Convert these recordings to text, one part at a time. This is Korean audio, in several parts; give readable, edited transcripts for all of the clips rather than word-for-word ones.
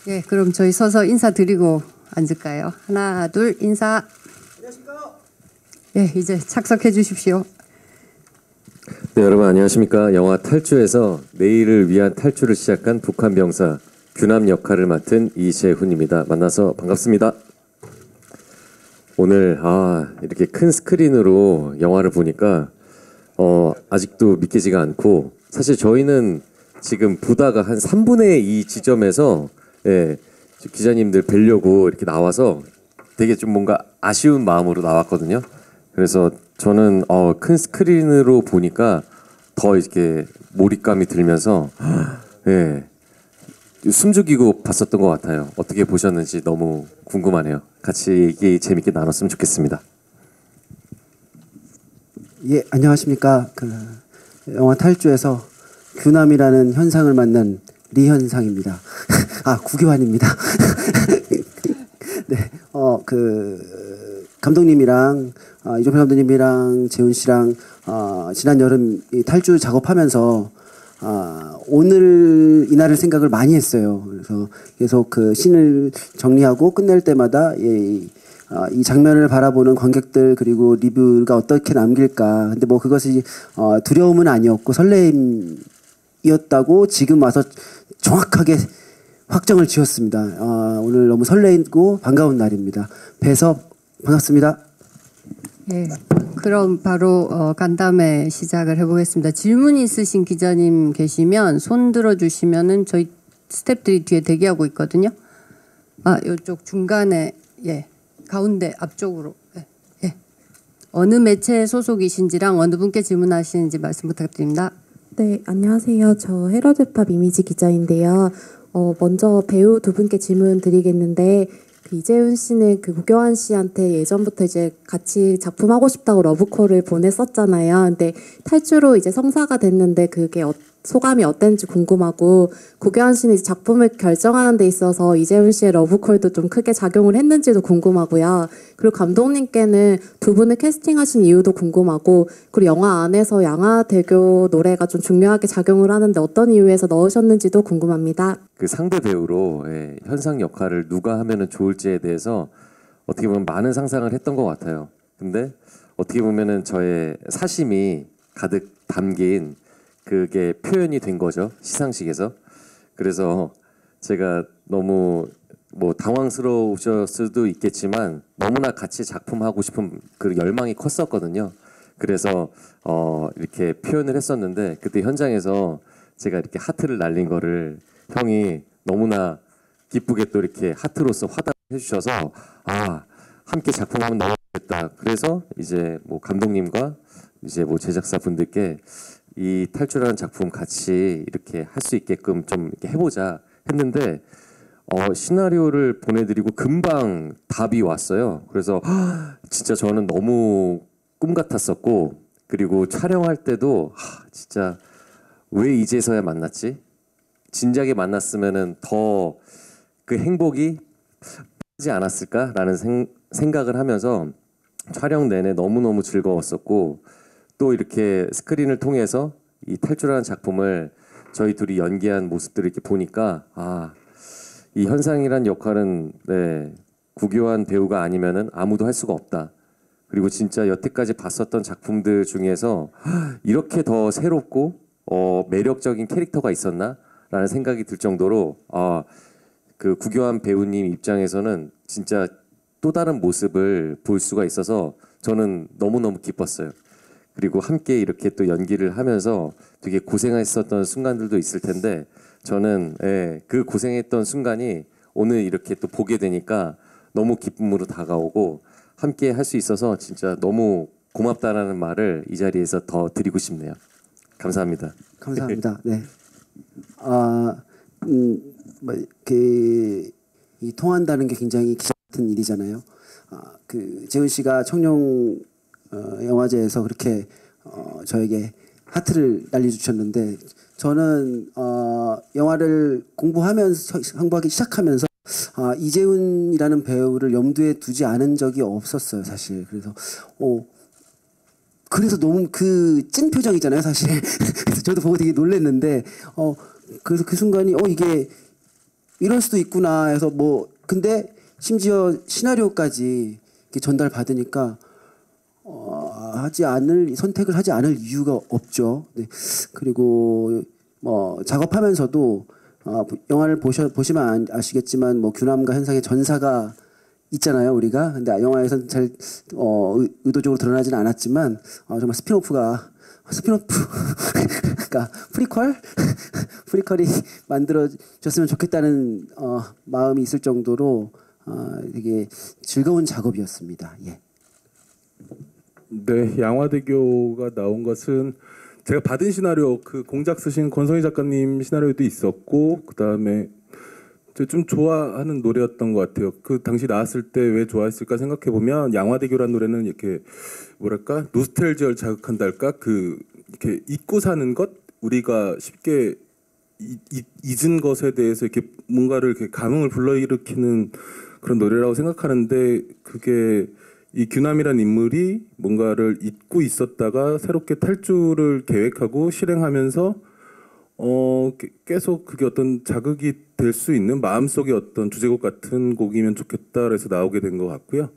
예, 그럼 저희 서서 인사드리고 앉을까요? 하나, 둘, 인사. 안녕하십니까? 예, 이제 착석해 주십시오. 네, 여러분 안녕하십니까? 영화 탈주에서 내일을 위한 탈주를 시작한 북한 병사 규남 역할을 맡은 이재훈입니다. 만나서 반갑습니다. 오늘 이렇게 큰 스크린으로 영화를 보니까 아직도 믿기지가 않고, 사실 저희는 지금 보다가 한 3분의 2 지점에서 기자님들 뵈려고 이렇게 나와서 되게 좀 뭔가 아쉬운 마음으로 나왔거든요. 그래서 저는 큰 스크린으로 보니까 더 이렇게 몰입감이 들면서 숨죽이고 봤었던 것 같아요. 어떻게 보셨는지 너무 궁금하네요. 같이 얘기 재밌게 나눴으면 좋겠습니다. 예, 안녕하십니까? 영화 탈주에서 규남이라는 현상을 만난 리현상입니다. 구교환입니다. 네, 감독님이랑 이종필 감독님이랑 재훈 씨랑 지난 여름 이 탈주 작업하면서 오늘 이날을 생각을 많이 했어요. 그래서 계속 그 씬을 정리하고 끝낼 때마다 이 장면을 바라보는 관객들 그리고 리뷰가 어떻게 남길까. 근데 뭐 그것이 두려움은 아니었고 설레임이었다고 지금 와서 정확하게 확정을 지었습니다. 오늘 너무 설레이고 반가운 날입니다. 배섭 반갑습니다. 예, 그럼 바로 간담회 시작을 해보겠습니다. 질문 있으신 기자님 계시면 손 들어주시면은 저희 스태프들이 뒤에 대기하고 있거든요. 이쪽 중간에 가운데 앞쪽으로 어느 매체 소속이신지랑 어느 분께 질문하시는지 말씀 부탁드립니다. 네, 안녕하세요. 저 헤럴드팝 이미지 기자인데요. 먼저 배우 두 분께 질문 드리겠는데, 이재훈 씨는 구교환 씨한테 예전부터 이제 같이 작품 하고 싶다고 러브콜을 보냈었잖아요. 근데 탈주로 이제 성사가 됐는데 그게 소감이 어땠는지 궁금하고, 구교환 씨는 이제 작품을 결정하는 데 있어서 이재훈 씨의 러브콜도 좀 크게 작용을 했는지도 궁금하고요. 그리고 감독님께는 두 분을 캐스팅하신 이유도 궁금하고, 그리고 영화 안에서 양화대교 노래가 좀 중요하게 작용을 하는데 어떤 이유에서 넣으셨는지도 궁금합니다. 그 상대 배우로 현상 역할을 누가 하면은 좋을지에 대해서 어떻게 보면 많은 상상을 했던 것 같아요. 근데 어떻게 보면은 저의 사심이 가득 담긴 그게 표현이 된 거죠, 시상식에서. 그래서 제가 너무 당황스러우셨을 수도 있겠지만 너무나 같이 작품하고 싶은 그 열망이 컸었거든요. 그래서 이렇게 표현을 했었는데, 그때 현장에서 제가 이렇게 하트를 날린 거를 형이 너무나 기쁘게 또 이렇게 하트로서 화답해 주셔서 함께 작품하면 너무 좋겠다. 그래서 이제 감독님과 이제 제작사 분들께 이 탈주라는 작품 같이 이렇게 할 수 있게끔 좀 이렇게 해보자 했는데, 시나리오를 보내드리고 금방 답이 왔어요. 그래서 진짜 저는 너무 꿈 같았었고, 그리고 촬영할 때도 진짜 왜 이제서야 만났지? 진작에 만났으면은 더 그 행복이 하지 않았을까라는 생각을 하면서 촬영 내내 너무너무 즐거웠었고, 또 이렇게 스크린을 통해서 이 탈주라는 작품을 저희 둘이 연기한 모습들을 이렇게 보니까 이 현상이란 역할은 구교환 배우가 아니면은 아무도 할 수가 없다. 그리고 진짜 여태까지 봤었던 작품들 중에서 이렇게 더 새롭고 매력적인 캐릭터가 있었나라는 생각이 들 정도로 그 구교환 배우님 입장에서는 진짜 또 다른 모습을 볼 수가 있어서 저는 너무너무 기뻤어요. 그리고 함께 이렇게 또 연기를 하면서 되게 고생했었던 순간들도 있을 텐데, 저는 그 고생했던 순간이 오늘 이렇게 또 보게 되니까 너무 기쁨으로 다가오고, 함께 할 수 있어서 진짜 너무 고맙다라는 말을 이 자리에서 더 드리고 싶네요. 감사합니다. 감사합니다. 네. 이 통한다는 게 굉장히 기적 같은 일이잖아요. 재훈 씨가 청룡 영화제에서 그렇게 저에게 하트를 날려주셨는데, 저는 영화를 공부하기 시작하면서 이재훈이라는 배우를 염두에 두지 않은 적이 없었어요, 사실. 그래서 너무 그 찐 표정이잖아요, 사실. 그래서 저도 보고 되게 놀랐는데, 그래서 그 순간이 이게 이럴 수도 있구나 해서 뭐 근데 심지어 시나리오까지 이렇게 전달 받으니까 선택을 하지 않을 이유가 없죠. 네. 그리고 뭐 작업하면서도 영화를 보시면 아시겠지만 뭐 규남과 현상의 전사가 있잖아요, 우리가. 근데 영화에서는 잘 의도적으로 드러나지는 않았지만 정말 스피노프 그러니까 프리퀄이 만들어졌으면 좋겠다는 마음이 있을 정도로 되게 즐거운 작업이었습니다. 예. 네, 양화대교가 나온 것은 제가 받은 시나리오 그 공작 쓰신 권성희 작가님 시나리오도 있었고 그다음에 제가 좀 좋아하는 노래였던 것 같아요. 그 당시 나왔을 때 왜 좋아했을까 생각해 보면 양화대교라는 노래는 이렇게 뭐랄까 노스텔지어를 자극한달까 그 이렇게 잊고 사는 것 우리가 쉽게 잊은 것에 대해서 이렇게 뭔가를 이렇게 감흥을 불러일으키는 그런 노래라고 생각하는데 그게 이 규남이라는 인물이 뭔가를 잊고 있었다가 새롭게 탈주를 계획하고 실행하면서 계속 그게 어떤 자극이 될 수 있는 마음속의 어떤 주제곡 같은 곡이면 좋겠다 그래서 나오게 된 것 같고요.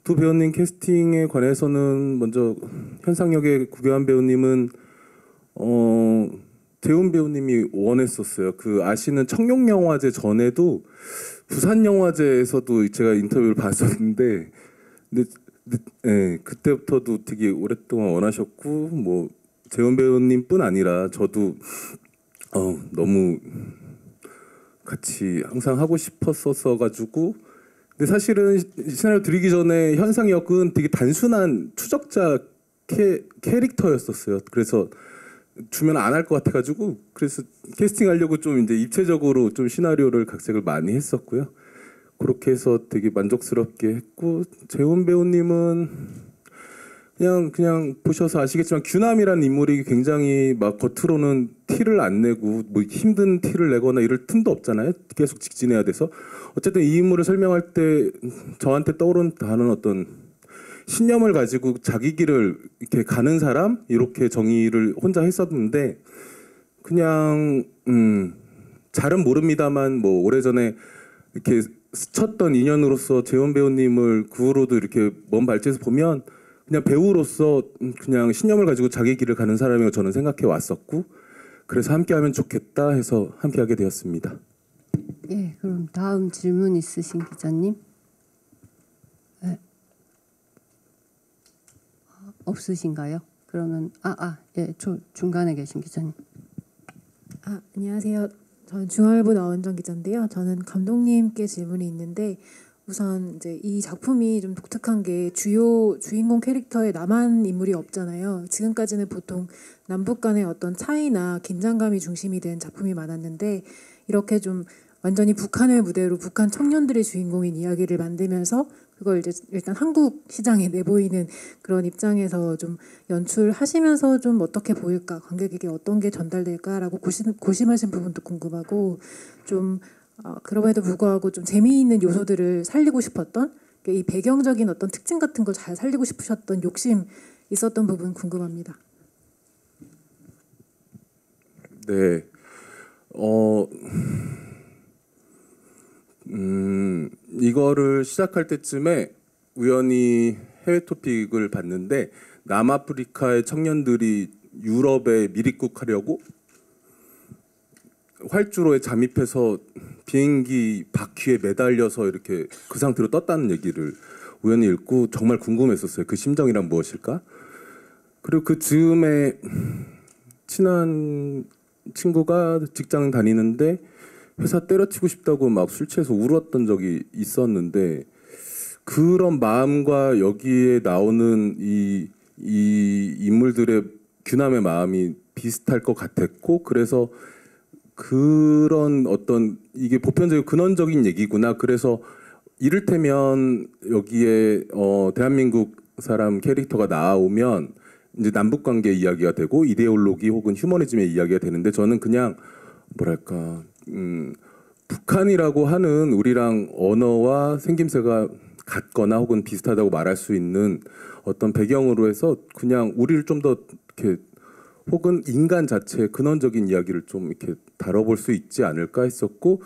두 배우님 캐스팅에 관해서는 먼저 현상 역의 구교환 배우님은 재훈 배우님이 원했었어요. 그 아시는 청룡영화제 전에도 부산영화제에서도 제가 인터뷰를 봤었는데 네, 그때부터도 되게 오랫동안 원하셨고 뭐 재훈 배우님뿐 아니라 저도 너무 같이 항상 하고 싶었었어 가지고 근데 사실은 시나리오 드리기 전에 현상 역은 되게 단순한 추적자 캐릭터였었어요. 그래서 주면 안 할 것 같아가지고 그래서 캐스팅하려고 좀 이제 입체적으로 좀 시나리오를 각색을 많이 했었고요. 그렇게 해서 되게 만족스럽게 했고 재훈 배우님은 그냥 보셔서 아시겠지만 규남이라는 인물이 굉장히 막 겉으로는 티를 안 내고 뭐 힘든 티를 내거나 이럴 틈도 없잖아요. 계속 직진해야 돼서 어쨌든 이 인물을 설명할 때 저한테 떠오른 단어는 어떤 신념을 가지고 자기 길을 이렇게 가는 사람 이렇게 정의를 혼자 했었는데 그냥 잘은 모릅니다만 뭐 오래전에 이렇게 스쳤던 인연으로서 재원 배우님을 그 후로도 이렇게 먼 발치에서 보면 그냥 배우로서 그냥 신념을 가지고 자기 길을 가는 사람이라고 저는 생각해 왔었고 그래서 함께하면 좋겠다 해서 함께하게 되었습니다. 예, 그럼 다음 질문 있으신 기자님? 네. 없으신가요? 그러면 예, 중간에 계신 기자님. 안녕하세요. 저는 중앙일보 나원정 기자인데요. 저는 감독님께 질문이 있는데 우선 이제 이 작품이 좀 독특한 게 주요 주인공 캐릭터에 남한 인물이 없잖아요. 지금까지는 보통 남북 간의 어떤 차이나 긴장감이 중심이 된 작품이 많았는데 이렇게 좀 완전히 북한을 무대로 북한 청년들의 주인공인 이야기를 만들면서 그걸 이제 일단 한국 시장에 내보이는 그런 입장에서 좀 연출하시면서 좀 어떻게 보일까, 관객에게 어떤 게 전달될까라고 고심하신 부분도 궁금하고 좀 그럼에도 불구하고 좀 재미있는 요소들을 살리고 싶었던 이 배경적인 어떤 특징 같은 걸 잘 살리고 싶으셨던 욕심 있었던 부분 궁금합니다. 네. 이거를 시작할 때쯤에 우연히 해외 토픽을 봤는데 남아프리카의 청년들이 유럽에 미립국하려고 활주로에 잠입해서 비행기 바퀴에 매달려서 이렇게 그 상태로 떴다는 얘기를 우연히 읽고 정말 궁금했었어요. 그 심정이란 무엇일까? 그리고 그 즈음에 친한 친구가 직장 다니는데 회사 때려치고 싶다고 막 술 취해서 울었던 적이 있었는데 그런 마음과 여기에 나오는 이 인물들의 규남의 마음이 비슷할 것 같았고 그래서 그런 어떤 이게 보편적이고 근원적인 얘기구나. 그래서 이를테면 여기에 대한민국 사람 캐릭터가 나오면 이제 남북 관계 이야기가 되고 이데올로기 혹은 휴머니즘의 이야기가 되는데 저는 그냥 뭐랄까 북한이라고 하는 우리랑 언어와 생김새가 같거나 혹은 비슷하다고 말할 수 있는 어떤 배경으로 해서 그냥 우리를 좀 더 이렇게 혹은 인간 자체의 근원적인 이야기를 좀 이렇게 다뤄볼 수 있지 않을까 했었고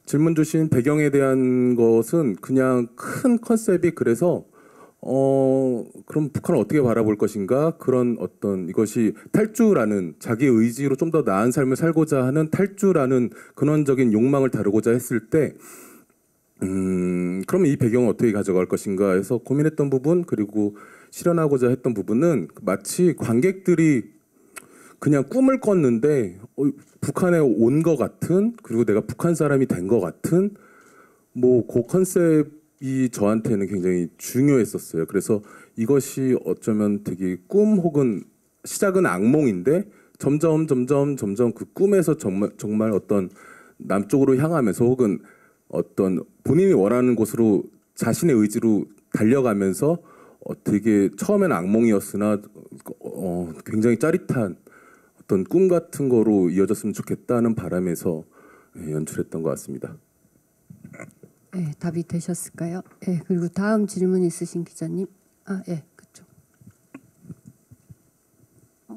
질문 주신 배경에 대한 것은 그냥 큰 컨셉이 그래서 그럼 북한을 어떻게 바라볼 것인가 그런 어떤 이것이 탈주라는 자기 의지로 좀 더 나은 삶을 살고자 하는 탈주라는 근원적인 욕망을 다루고자 했을 때 그럼 이 배경을 어떻게 가져갈 것인가 해서 고민했던 부분 그리고 실현하고자 했던 부분은 마치 관객들이 그냥 꿈을 꿨는데 북한에 온 것 같은 그리고 내가 북한 사람이 된 것 같은 뭐 그 컨셉이 저한테는 굉장히 중요했었어요. 그래서 이것이 어쩌면 되게 꿈 혹은 시작은 악몽인데 점점 그 꿈에서 정말 어떤 남쪽으로 향하면서 혹은 어떤 본인이 원하는 곳으로 자신의 의지로 달려가면서 되게 처음엔 악몽이었으나 굉장히 짜릿한 어떤 꿈 같은 거로 이어졌으면 좋겠다는 바람에서 연출했던 것 같습니다. 네, 답이 되셨을까요? 네, 그리고 다음 질문 있으신 기자님. 그쪽.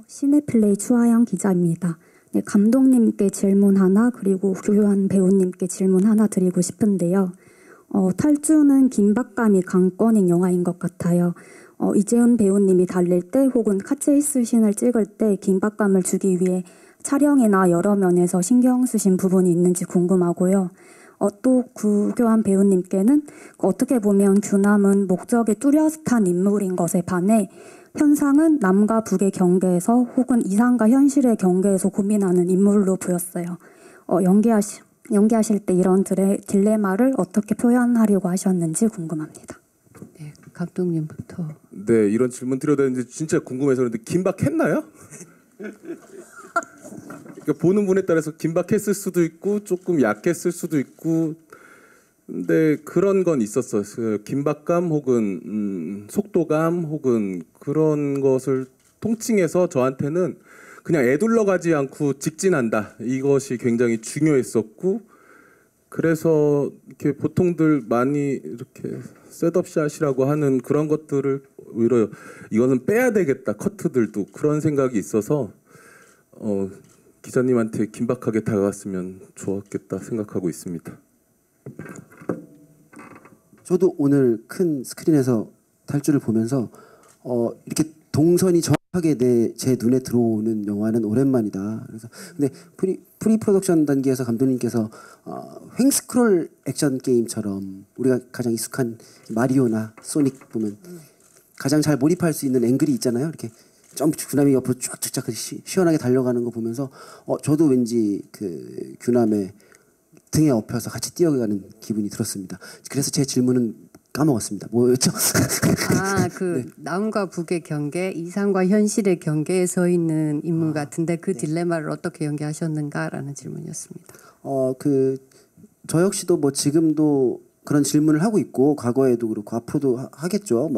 시네플레이 추하영 기자입니다. 네, 감독님께 질문 하나 그리고 교환 배우님께 질문 하나 드리고 싶은데요. 탈주는 긴박감이 강권인 영화인 것 같아요. 이재훈 배우님이 달릴 때 혹은 카체이스 씬을 찍을 때 긴박감을 주기 위해 촬영이나 여러 면에서 신경 쓰신 부분이 있는지 궁금하고요. 또 구교환 배우님께는 어떻게 보면 규남은 목적에 뚜렷한 인물인 것에 반해 현상은 남과 북의 경계에서 혹은 이상과 현실의 경계에서 고민하는 인물로 보였어요. 연기하실 때 이런 딜레마를 어떻게 표현하려고 하셨는지 궁금합니다. 네, 감독님부터. 네, 이런 질문 드려야 되는데 진짜 궁금해서 그런데 긴박했나요? 그러니까 보는 분에 따라서 긴박했을 수도 있고 조금 약했을 수도 있고 근데 그런 건 있었어요. 긴박감 혹은 속도감 혹은 그런 것을 통칭해서 저한테는 그냥 애둘러 가지 않고 직진한다. 이것이 굉장히 중요했었고 그래서 이렇게 보통들 많이 이렇게 셋업샷이라고 하는 그런 것들을 오히려 이거는 빼야 되겠다. 커트들도 그런 생각이 있어서 기자님한테 긴박하게 다가갔으면 좋았겠다 생각하고 있습니다. 저도 오늘 큰 스크린에서 탈주를 보면서 이렇게 동선이 정확하게 제 눈에 들어오는 영화는 오랜만이다. 그래서 근데 프리 프로덕션 단계에서 감독님께서 횡스크롤 액션 게임처럼 우리가 가장 익숙한 마리오나 소닉 보면 가장 잘 몰입할 수 있는 앵글이 있잖아요. 이렇게 점프 규남이 옆으로 쫙쫙 시원하게 달려가는 거 보면서 저도 왠지 그 규남의 등에 업혀서 같이 뛰어가는 기분이 들었습니다. 그래서 제 질문은 까먹었습니다. 뭐였죠? 네. 남과 북의 경계, 이상과 현실의 경계에 서 있는 인물 같은데 그 딜레마를 어떻게 연기하셨는가라는 질문이었습니다. 저 역시도 뭐 지금도 그런 질문을 하고 있고 과거에도 그렇고 앞으로도 하겠죠.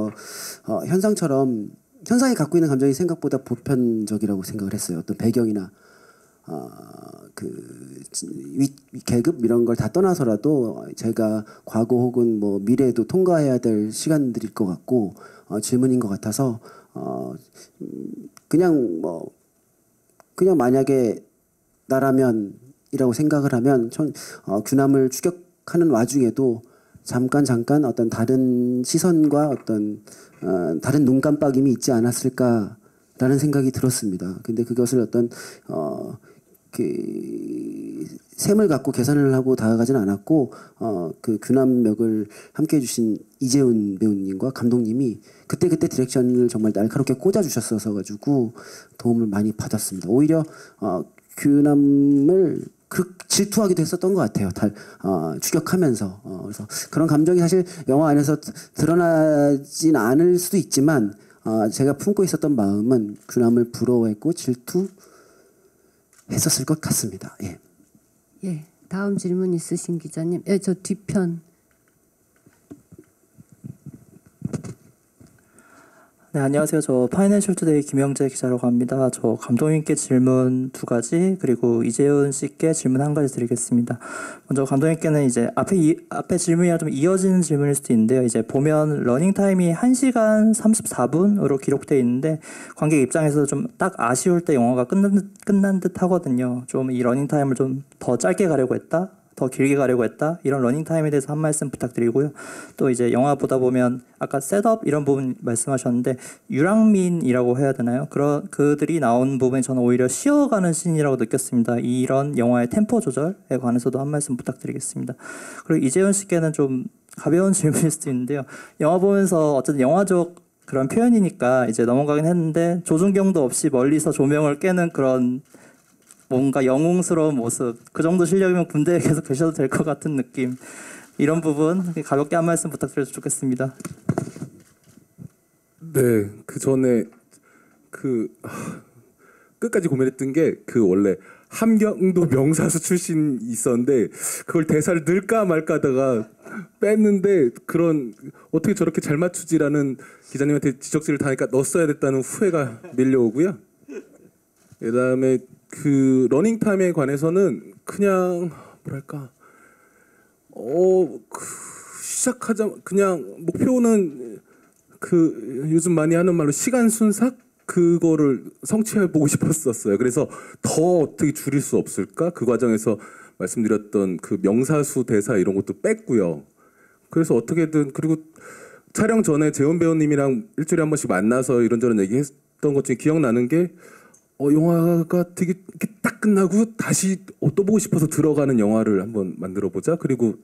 현상이 갖고 있는 감정이 생각보다 보편적이라고 생각을 했어요. 어떤 배경이나 계급 이런 걸 다 떠나서라도 제가 과거 혹은 뭐 미래에도 통과해야 될 시간들일 것 같고 질문인 것 같아서 그냥 만약에 나라면이라고 생각을 하면 규남을 추격하는 와중에도 잠깐 어떤 다른 시선과 어떤 다른 눈 깜빡임이 있지 않았을까라는 생각이 들었습니다. 근데 그것을 어떤 셈을 갖고 계산을 하고 다가가지는 않았고 그 규남역을 함께 해주신 이재훈 배우님과 감독님이 그때 디렉션을 정말 날카롭게 꽂아주셨어서 가지고 도움을 많이 받았습니다. 오히려 규남을 질투하기도 했었던 것 같아요. 추격하면서 그래서 그런 감정이 사실 영화 안에서 드러나진 않을 수도 있지만 제가 품고 있었던 마음은 규남을 부러워했고 질투했었을 것 같습니다. 예, 다음 질문 있으신 기자님. 저 뒤편. 네, 안녕하세요. 저 파이낸셜 투데이 김영재 기자라고 합니다. 저 감독님께 질문 2가지 그리고 이재훈 씨께 질문 1가지 드리겠습니다. 먼저 감독님께는 이제 앞에 질문이랑 좀 이어지는 질문일 수도 있는데요. 이제 보면 러닝 타임이 1시간 34분으로 기록되어 있는데 관객 입장에서 좀 딱 아쉬울 때 영화가 끝난 듯 하거든요. 좀 이 러닝 타임을 좀 더 짧게 가려고 했다. 더 길게 가려고 했다. 이런 러닝 타임에 대해서 한 말씀 부탁드리고요. 또 이제 영화 보다 보면 아까 셋업 이런 부분 말씀하셨는데 유랑민이라고 해야 되나요? 그들이 나온 부분이 저는 오히려 쉬어가는 씬이라고 느꼈습니다. 이런 영화의 템포 조절에 관해서도 한 말씀 부탁드리겠습니다. 그리고 이재훈 씨께는 좀 가벼운 질문일 수도 있는데요. 영화 보면서 어쨌든 영화적 그런 표현이니까 이제 넘어가긴 했는데 조준경도 없이 멀리서 조명을 깨는 그런 뭔가 영웅스러운 모습, 그 정도 실력이면 군대에 계속 계셔도 될 것 같은 느낌. 이런 부분 가볍게 한 말씀 부탁드려도 좋겠습니다. 네, 그 전에 끝까지 고민했던 게 원래 함경도 명사수 출신이 있었는데 그걸 대사를 넣을까 말까 하다가 뺐는데 그런 어떻게 저렇게 잘 맞추지라는 기자님한테 지적질을 당하니까 넣었어야 됐다는 후회가 밀려오고요. 그다음에 그 러닝 타임에 관해서는 그냥 뭐랄까 시작하자 그냥 목표는 요즘 많이 하는 말로 시간 순삭 그거를 성취해 보고 싶었었어요. 그래서 더 어떻게 줄일 수 없을까? 그 과정에서 말씀드렸던 그 명사수 대사 이런 것도 뺐고요. 그래서 어떻게든 그리고 촬영 전에 재원 배우님이랑 일주일에 한 번씩 만나서 이런저런 얘기했던 것 중에 기억나는 게 영화가 되게 이렇게 딱 끝나고 다시 또 보고 싶어서 들어가는 영화를 한번 만들어 보자. 그리고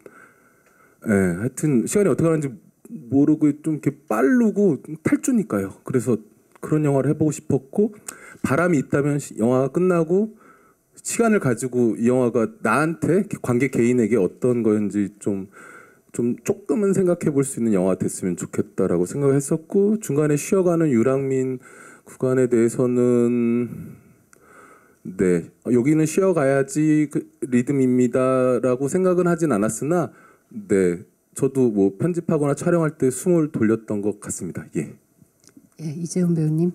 하여튼 시간이 어떻게 가는지 모르고 좀 이렇게 빠르고 탈주니까요. 그래서 그런 영화를 해보고 싶었고 바람이 있다면 영화가 끝나고 시간을 가지고 이 영화가 나한테 관객 개인에게 어떤 거였는지 좀 조금은 생각해 볼 수 있는 영화 됐으면 좋겠다라고 생각했었고 중간에 쉬어가는 유랑민 구간에 대해서는 네 여기는 쉬어가야지 그 리듬입니다라고 생각은 하진 않았으나 네 저도 뭐 편집하거나 촬영할 때 숨을 돌렸던 것 같습니다. 예. 예, 이재훈 배우님.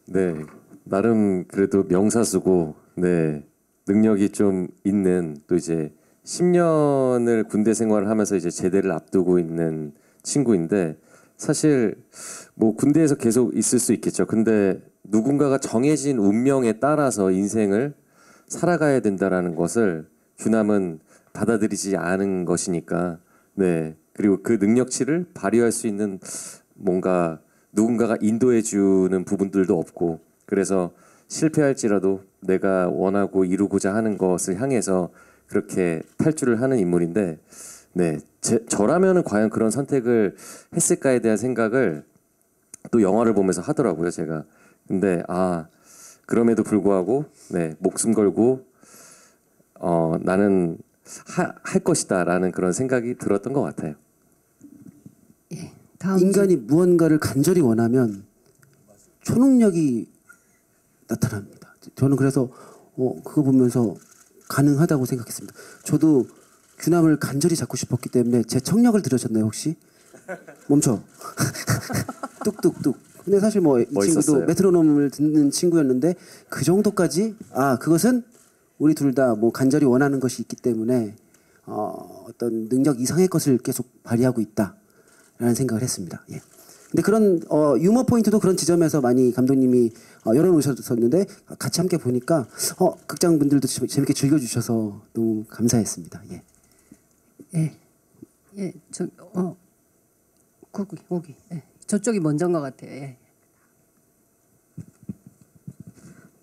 네, 나름 그래도 명사수고, 네, 능력이 좀 있는 또 이제 10년을 군대 생활을 하면서 이제 제대를 앞두고 있는 친구인데 사실 뭐 군대에서 계속 있을 수 있겠죠. 근데 누군가가 정해진 운명에 따라서 인생을 살아가야 된다라는 것을 규남은 받아들이지 않은 것이니까, 네, 그리고 그 능력치를 발휘할 수 있는 뭔가 누군가가 인도해 주는 부분들도 없고 그래서 실패할지라도 내가 원하고 이루고자 하는 것을 향해서 그렇게 탈주를 하는 인물인데 네, 저라면은 과연 그런 선택을 했을까에 대한 생각을 또 영화를 보면서 하더라고요, 제가. 근데 그럼에도 불구하고 네, 목숨 걸고 나는 할 것이다라는 그런 생각이 들었던 것 같아요. 예, 다음 인간이 무언가를 간절히 원하면 초능력이 나타납니다. 저는 그래서 그거 보면서 가능하다고 생각했습니다. 저도 규남을 간절히 잡고 싶었기 때문에 제 청력을 들으셨나요 혹시? 멈춰. 뚝뚝뚝. 근데 사실 뭐 이 친구도 멋있었어요. 메트로놈을 듣는 친구였는데 그 정도까지 그것은 우리 둘 다 뭐 간절히 원하는 것이 있기 때문에 어떤 능력 이상의 것을 계속 발휘하고 있다라는 생각을 했습니다. 예. 근데 그런 유머 포인트도 그런 지점에서 많이 감독님이 열어놓으셨었는데 같이 함께 보니까 극장 분들도 재밌게 즐겨주셔서 너무 감사했습니다. 예. 예, 예, 거기, 예, 저쪽이 먼저인 것 같아요. 예.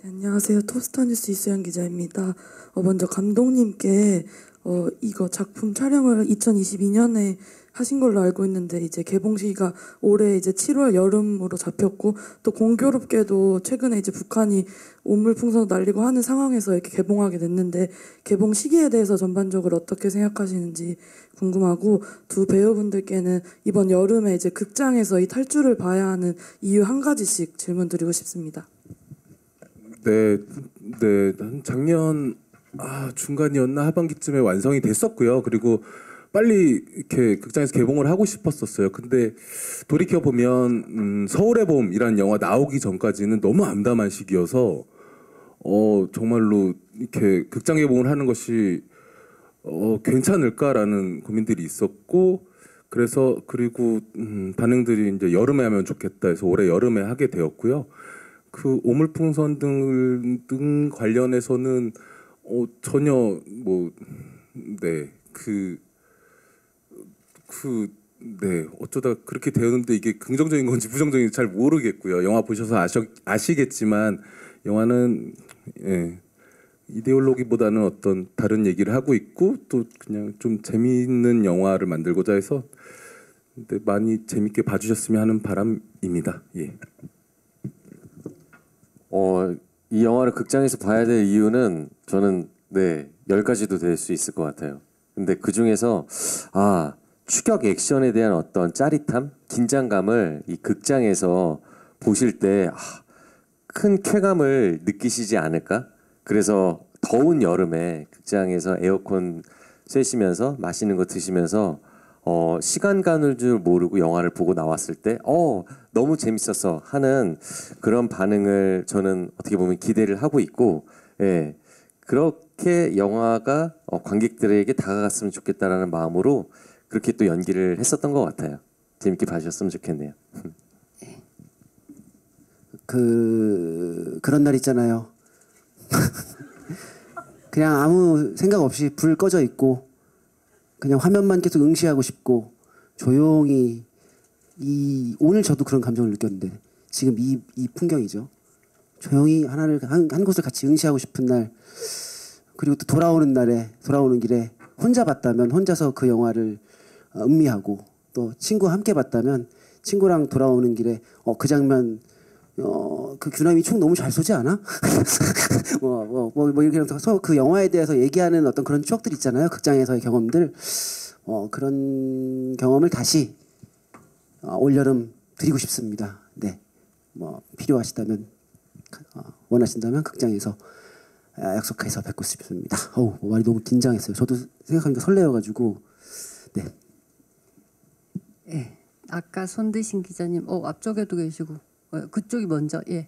네, 안녕하세요. 토스터뉴스 이수연 기자입니다. 먼저 감독님께 이거 작품 촬영을 2022년에 하신 걸로 알고 있는데 이제 개봉 시기가 올해 이제 7월 여름으로 잡혔고 또 공교롭게도 최근에 이제 북한이 온물풍선 날리고 하는 상황에서 이렇게 개봉하게 됐는데 개봉 시기에 대해서 전반적으로 어떻게 생각하시는지 궁금하고 두 배우분들께는 이번 여름에 이제 극장에서 이 탈주를 봐야 하는 이유 한 가지씩 질문드리고 싶습니다. 네, 한 작년 중간이었나 하반기쯤에 완성이 됐었고요. 그리고 빨리 이렇게 극장에서 개봉을 하고 싶었었어요. 근데 돌이켜 보면 서울의 봄이라는 영화 나오기 전까지는 너무 암담한 시기여서 정말로 이렇게 극장 개봉을 하는 것이 괜찮을까라는 고민들이 있었고 그래서 그리고 반응들이 이제 여름에 하면 좋겠다 해서 올해 여름에 하게 되었고요. 그 오물풍선 등 관련해서는 전혀 뭐 네, 네, 어쩌다 그렇게 되었는데 이게 긍정적인 건지 부정적인지 잘 모르겠고요. 영화 보셔서 아시겠지만 영화는 예, 이데올로기보다는 어떤 다른 얘기를 하고 있고 또 그냥 좀 재미있는 영화를 만들고자 해서 근데 많이 재밌게 봐주셨으면 하는 바람입니다. 예. 이 영화를 극장에서 봐야 될 이유는 저는 네 10가지도 될 수 있을 것 같아요. 근데 그 중에서 추격 액션에 대한 어떤 짜릿함, 긴장감을 이 극장에서 보실 때 큰 쾌감을 느끼시지 않을까? 그래서 더운 여름에 극장에서 에어컨 쐬시면서 맛있는 거 드시면서 시간 가는 줄 모르고 영화를 보고 나왔을 때 너무 재밌었어 하는 그런 반응을 저는 어떻게 보면 기대를 하고 있고 예, 그렇게 영화가 관객들에게 다가갔으면 좋겠다라는 마음으로 그렇게 또 연기를 했었던 것 같아요. 재밌게 봐주셨으면 좋겠네요. 그런 날 있잖아요. 그냥 아무 생각 없이 불 꺼져 있고 그냥 화면만 계속 응시하고 싶고 조용히 오늘 저도 그런 감정을 느꼈는데 지금 이 풍경이죠. 조용히 한 곳을 같이 응시하고 싶은 날 그리고 또 돌아오는 길에 혼자 봤다면 혼자서 그 영화를 음미하고 또 친구와 함께 봤다면 친구랑 돌아오는 길에 그 장면 그 규남이 총 너무 잘 쏘지 않아? 이렇게 해서 그 영화에 대해서 얘기하는 어떤 그런 추억들 있잖아요. 극장에서의 경험들. 그런 경험을 다시 올여름 드리고 싶습니다. 네. 필요하시다면 원하신다면 극장에서 약속해서 뵙고 싶습니다. 말이 너무 긴장했어요. 저도 생각하니까 설레어가지고 네. 예. 아까 손드신 기자님 앞쪽에도 계시고 그쪽이 먼저 예.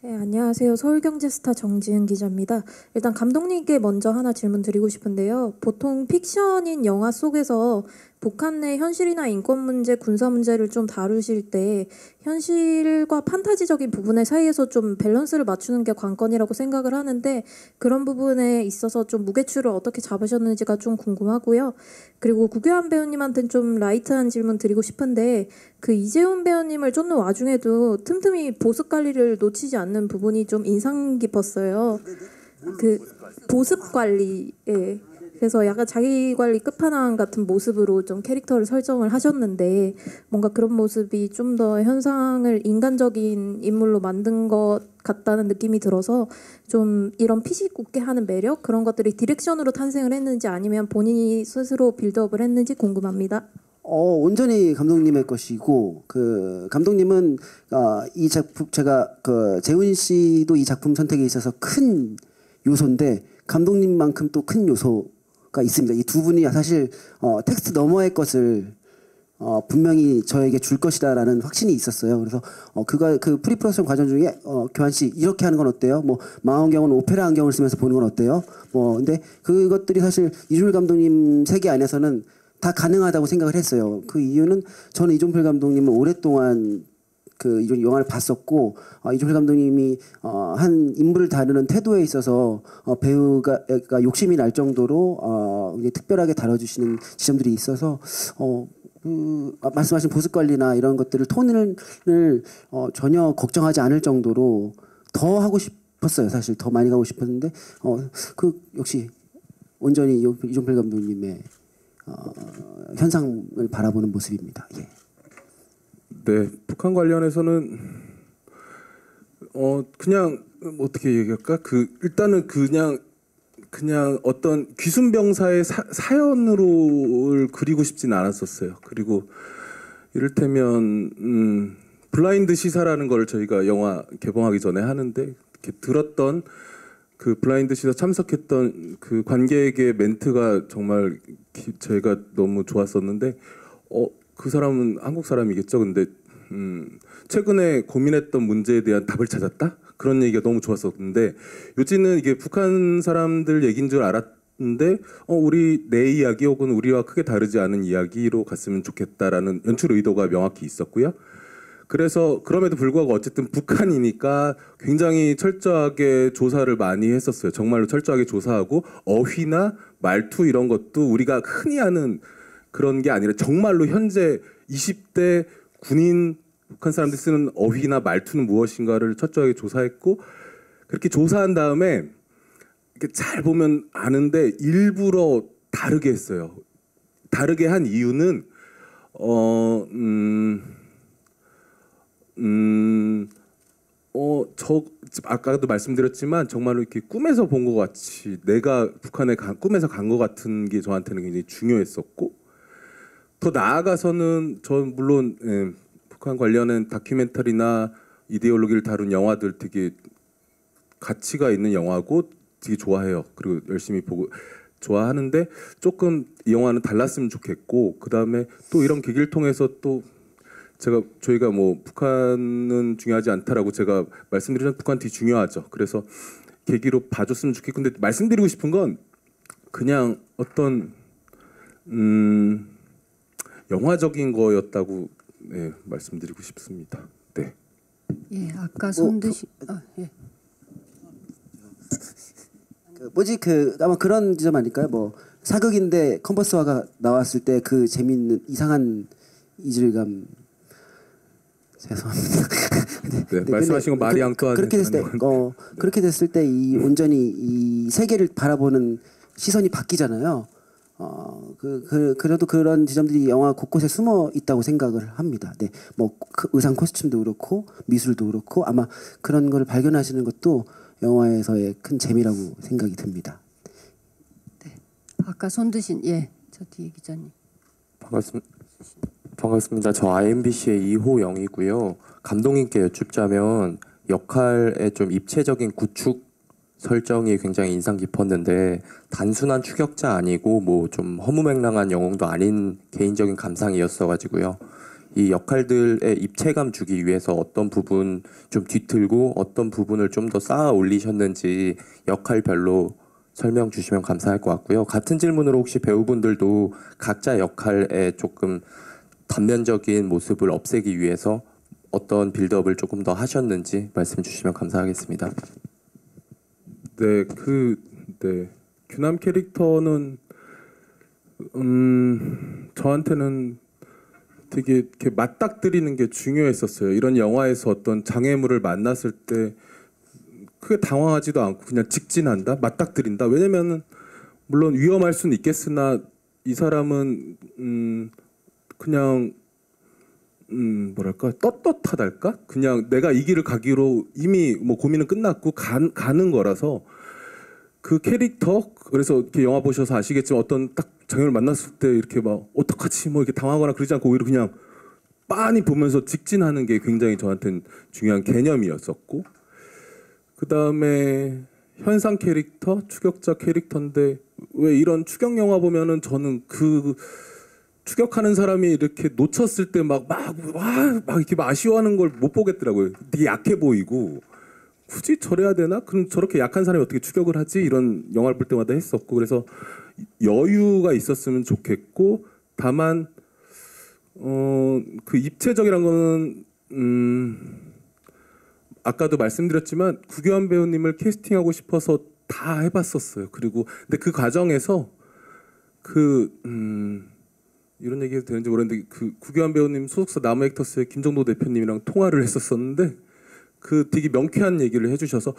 네, 안녕하세요. 서울경제스타 정지은 기자입니다. 일단 감독님께 먼저 하나 질문 드리고 싶은데요. 보통 픽션인 영화 속에서 북한 내 현실이나 인권 문제, 군사 문제를 좀 다루실 때 현실과 판타지적인 부분의 사이에서 좀 밸런스를 맞추는 게 관건이라고 생각을 하는데 그런 부분에 있어서 좀 무게추를 어떻게 잡으셨는지가 좀 궁금하고요. 그리고 구교환 배우님한테는 좀 라이트한 질문 드리고 싶은데 그 이재훈 배우님을 쫓는 와중에도 틈틈이 보습 관리를 놓치지 않는 부분이 좀 인상 깊었어요. 그 보습 관리에 그래서 약간 자기 관리 끝판왕 같은 모습으로 좀 캐릭터를 설정을 하셨는데 뭔가 그런 모습이 좀 더 현상을 인간적인 인물로 만든 것 같다는 느낌이 들어서 좀 이런 피식 웃게 하는 매력 그런 것들이 디렉션으로 탄생을 했는지 아니면 본인이 스스로 빌드업을 했는지 궁금합니다. 온전히 감독님의 것이고 그 감독님은 이 작품 제가 재훈 씨도 이 작품 선택에 있어서 큰 요소인데 감독님만큼 또 큰 요소가 있습니다. 이 두 분이 사실 텍스트 너머의 것을 분명히 저에게 줄 것이다라는 확신이 있었어요. 그래서 그 프리프로덕션 과정 중에 교환 씨 이렇게 하는 건 어때요? 망원경은 오페라 안경을 쓰면서 보는 건 어때요? 근데 그것들이 사실 이준필 감독님 세계 안에서는 다 가능하다고 생각을 했어요. 그 이유는 저는 이종필 감독님을 오랫동안 이 영화를 봤었고 이종필 감독님이 한 인물을 다루는 태도에 있어서 배우가 욕심이 날 정도로 특별하게 다뤄주시는 지점들이 있어서 말씀하신 보습 관리나 이런 것들을 톤을 전혀 걱정하지 않을 정도로 더 하고 싶었어요. 사실 더 많이 가고 싶었는데 역시 온전히 이종필 감독님의 현상을 바라보는 모습입니다. 예. 네, 북한 관련해서는 그냥 어떻게 얘기할까? 일단은 그냥 어떤 귀순병사의 사연으로 그리고 싶진 않았었어요. 그리고 이를테면 블라인드 시사라는 걸 저희가 영화 개봉하기 전에 하는데 이렇게 들었던 그 블라인드 시사 참석했던 그 관객의 멘트가 정말 저희가 너무 좋았었는데 그 사람은 한국 사람이겠죠. 근데 최근에 고민했던 문제에 대한 답을 찾았다? 그런 얘기가 너무 좋았었는데 요즘은 이게 북한 사람들 얘기인 줄 알았는데 내 이야기 혹은 우리와 크게 다르지 않은 이야기로 갔으면 좋겠다라는 연출 의도가 명확히 있었고요. 그래서 그럼에도 불구하고 어쨌든 북한이니까 굉장히 철저하게 조사를 많이 했었어요. 정말로 철저하게 조사하고 어휘나 말투 이런 것도 우리가 흔히 하는 그런 게 아니라 정말로 현재 20대 군인 북한 사람들이 쓰는 어휘나 말투는 무엇인가를 철저하게 조사했고 그렇게 조사한 다음에 이렇게 잘 보면 아는데 일부러 다르게 했어요. 다르게 한 이유는 저 아까도 말씀드렸지만 정말로 이렇게 꿈에서 본 것 같이 내가 북한에 꿈에서 간 것 같은 게 저한테는 굉장히 중요했었고 더 나아가서는 전 물론 북한 관련한 다큐멘터리나 이데올로기를 다룬 영화들 되게 가치가 있는 영화고 되게 좋아해요. 그리고 열심히 보고 좋아하는데 조금 이 영화는 달랐으면 좋겠고 그 다음에 또 이런 계기를 통해서 또 저희가 뭐 북한은 중요하지 않다라고 제가 말씀드리면 북한 되게 중요하죠. 그래서 계기로 봐줬으면 좋겠고 근데 말씀드리고 싶은 건 그냥 어떤 영화적인 거였다고 말씀드리고 싶습니다. 네. 예, 아까 손드신 예. 아마 그런 지점 아닐까요? 뭐 사극인데 컨버스화가 나왔을 때 그 재미있는 이상한 이질감. 죄송합니다. 네, 말씀하신 건 마리 앙뚜아네 그렇게 됐을 때 이 온전히 이 세계를 바라보는 시선이 바뀌잖아요. 그래도 그런 지점들이 영화 곳곳에 숨어 있다고 생각을 합니다. 네, 뭐 의상 코스튬도 그렇고 미술도 그렇고 아마 그런 걸 발견하시는 것도 영화에서의 큰 재미라고 생각이 듭니다. 네, 아까 손드신 저 뒤에 기자님. 반갑습니다. 저 IMBC의 이호영이고요. 감독님께 여쭙자면 역할의 좀 입체적인 구축 설정이 굉장히 인상 깊었는데 단순한 추격자 아니고 뭐 좀 허무맹랑한 영웅도 아닌 개인적인 감상이었어가지고요. 이 역할들의 입체감 주기 위해서 어떤 부분 좀 뒤틀고 어떤 부분을 좀 더 쌓아 올리셨는지 역할별로 설명 주시면 감사할 것 같고요. 같은 질문으로 혹시 배우분들도 각자 역할에 조금 단면적인 모습을 없애기 위해서 어떤 빌드업을 조금 더 하셨는지 말씀 주시면 감사하겠습니다. 네, 규남 캐릭터는 저한테는 되게 이렇게 맞닥뜨리는 게 중요했었어요. 이런 영화에서 어떤 장애물을 만났을 때 크게 당황하지도 않고 그냥 직진한다, 맞닥뜨린다. 왜냐면은 물론 위험할 수는 있겠으나 이 사람은 그냥 뭐랄까 떳떳하달까? 그냥 내가 이 길을 가기로 이미 뭐 고민은 끝났고 가는 거라서 그 캐릭터 그래서 이렇게 영화 보셔서 아시겠지만 어떤 딱 장면을 만났을 때 이렇게 막 어떡하지 뭐 이렇게 당하거나 그러지 않고 오히려 그냥 빤히 보면서 직진하는 게 굉장히 저한테는 중요한 개념이었었고 그 다음에 현상 캐릭터 추격자 캐릭터인데 왜 이런 추격 영화 보면은 저는 그 추격하는 사람이 이렇게 놓쳤을 때 막 이렇게 아쉬워하는 걸 못 보겠더라고요. 되게 약해 보이고 굳이 저래야 되나? 그럼 저렇게 약한 사람이 어떻게 추격을 하지? 이런 영화를 볼 때마다 했었고 그래서 여유가 있었으면 좋겠고 다만 그 입체적이란 거는 아까도 말씀드렸지만 구교환 배우님을 캐스팅하고 싶어서 다 해봤었어요. 그리고 근데 그 과정에서 이런 얘기 해도 되는지 모르겠는데 그 구교환 배우님 소속사 나무액터스의 김정도 대표님이랑 통화를 했었었는데 그 되게 명쾌한 얘기를 해주셔서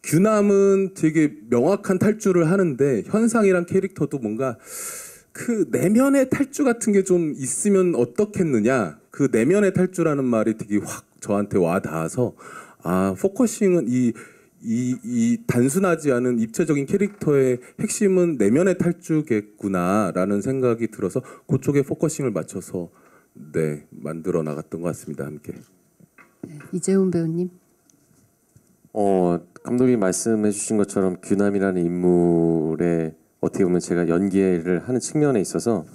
규남은 되게 명확한 탈주를 하는데 현상이란 캐릭터도 뭔가 그 내면의 탈주 같은 게 좀 있으면 어떻겠느냐 그 내면의 탈주라는 말이 되게 확 저한테 와 닿아서 아 포커싱은 이 단순하지 않은 입체적인 캐릭터의 핵심은 내면의 탈주겠구나라는 생각이 들어서 그쪽에 포커싱을 맞춰서 만들어 나갔던 것 같습니다. 함께. 네, 이재훈 배우님. 감독님 말씀해주신 것처럼 규남이라는 인물에 어떻게 보면 제가 연기를 하는 측면에 있어서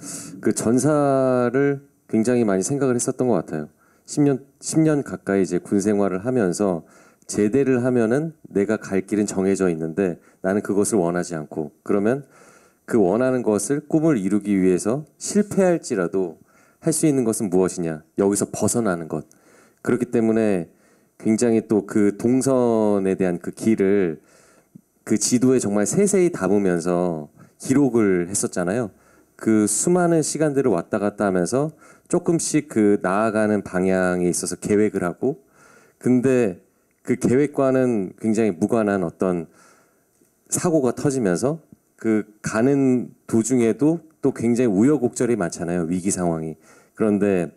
그 전사를 굉장히 많이 생각을 했었던 것 같아요. 10년 가까이 이제 군 생활을 하면서 제대를 하면은 내가 갈 길은 정해져 있는데 나는 그것을 원하지 않고 그러면 그 원하는 것을 꿈을 이루기 위해서 실패할지라도 할 수 있는 것은 무엇이냐 여기서 벗어나는 것 그렇기 때문에 굉장히 또 그 동선에 대한 그 길을 그 지도에 정말 세세히 담으면서 기록을 했었잖아요. 그 수많은 시간들을 왔다 갔다 하면서 조금씩 그 나아가는 방향에 있어서 계획을 하고, 근데 그 계획과는 굉장히 무관한 어떤 사고가 터지면서 그 가는 도중에도 또 굉장히 우여곡절이 많잖아요. 위기 상황이. 그런데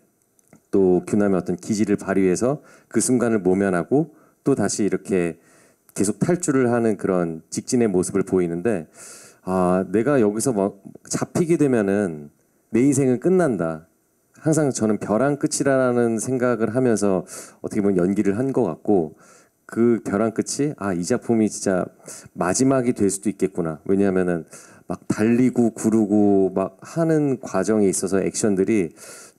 또 규남의 어떤 기지를 발휘해서 그 순간을 모면하고 또 다시 이렇게 계속 탈출을 하는 그런 직진의 모습을 보이는데, 아, 내가 여기서 뭐 잡히게 되면은 내 인생은 끝난다. 항상 저는 벼랑 끝이라는 생각을 하면서 어떻게 보면 연기를 한 것 같고, 그 벼랑 끝이 이 작품이 진짜 마지막이 될 수도 있겠구나. 왜냐하면은 막 달리고 구르고 막 하는 과정에 있어서 액션들이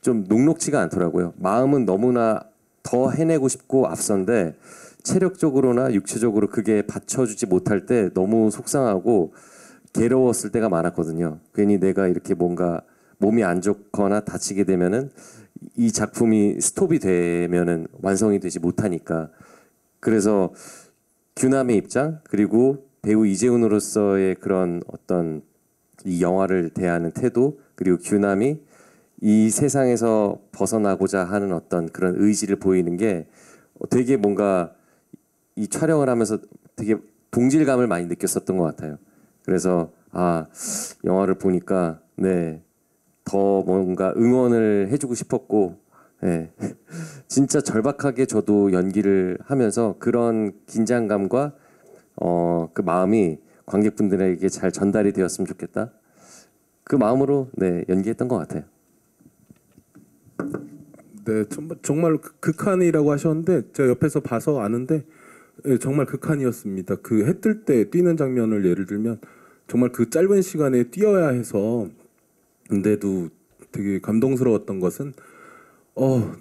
좀 녹록지가 않더라고요. 마음은 너무나 더 해내고 싶고 앞선데 체력적으로나 육체적으로 그게 받쳐주지 못할 때 너무 속상하고 괴로웠을 때가 많았거든요. 괜히 내가 이렇게 뭔가 몸이 안 좋거나 다치게 되면은 이 작품이 스톱이 되면은 완성이 되지 못하니까. 그래서 규남의 입장, 그리고 배우 이재훈으로서의 그런 어떤 이 영화를 대하는 태도, 그리고 규남이 이 세상에서 벗어나고자 하는 어떤 그런 의지를 보이는 게 되게 뭔가 이 촬영을 하면서 되게 동질감을 많이 느꼈었던 것 같아요. 그래서 영화를 보니까 더 뭔가 응원을 해주고 싶었고, 진짜 절박하게 저도 연기를 하면서 그런 긴장감과 그 마음이 관객분들에게 잘 전달이 되었으면 좋겠다. 그 마음으로 연기했던 것 같아요. 네, 정말 극한이라고 하셨는데 제가 옆에서 봐서 아는데 정말 극한이었습니다. 그 해 뜰 때 뛰는 장면을 예를 들면 정말 그 짧은 시간에 뛰어야 해서, 근데도 되게 감동스러웠던 것은